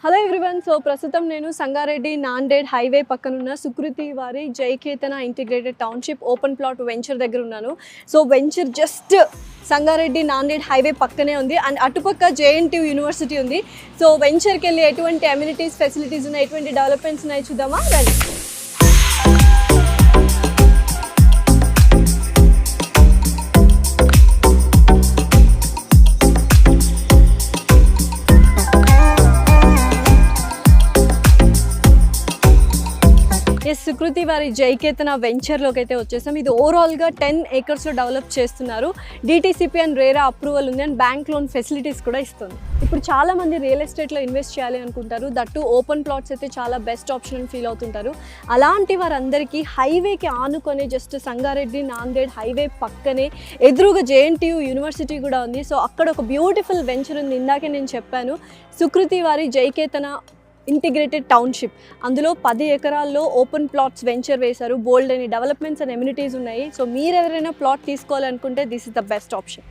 Hello everyone. So ప్రస్తుతం నేను Sangareddy Nanded highway పక్కనున్న సుకృతి వారి Jaiketana integrated township open plot venture దగ్గర ఉన్నాను. So venture just Sangareddy Nanded highway పక్కనే ఉంది అండ్ అటుపక్క జేఎన్టీయూ యూనివర్సిటీ ఉంది. సో వెంచర్కి వెళ్ళి ఎటువంటి అమ్యూనిటీస్ ఫెసిలిటీస్ ఉన్నాయి, ఎటువంటి డెవలప్మెంట్స్ ఉన్నాయి చూద్దామా రండి. సుకృతి వారి జైకేతన వెంచర్లోకి అయితే వచ్చేసాం. ఇది ఓవరాల్గా 10 acresలో డెవలప్ చేస్తున్నారు. డిటీసీపీ అండ్ రేరా అప్రూవల్ ఉంది అండ్ బ్యాంక్ లోన్ ఫెసిలిటీస్ కూడా ఇస్తుంది. ఇప్పుడు చాలా మంది రియల్ ఎస్టేట్లో ఇన్వెస్ట్ చేయాలి అనుకుంటారు. దట్టు ఓపెన్ ప్లాట్స్ అయితే చాలా బెస్ట్ ఆప్షన్ అని ఫీల్ అవుతుంటారు. అలాంటి వారందరికీ హైవేకి ఆనుకొని జస్ట్ సంగారెడ్డి నాందేడ్ హైవే పక్కనే ఎదురుగా జేఎన్టీయూ యూనివర్సిటీ కూడా ఉంది. సో అక్కడ ఒక బ్యూటిఫుల్ వెంచర్ ఉంది. ఇందాకే నేను చెప్పాను, సుకృతి వారి జైకేతన ఇంటిగ్రేటెడ్ టౌన్షిప్. అందులో 10 ఎకరాల్లో ఓపెన్ ప్లాట్స్ వెంచర్ వేశారు. బోల్డ్ అని డెవలప్మెంట్స్ అండ్ ఎమ్యూనిటీస్ ఉన్నాయి. సో మీరు ఎవరైనా ప్లాట్ తీసుకోవాలనుకుంటే this is the best option.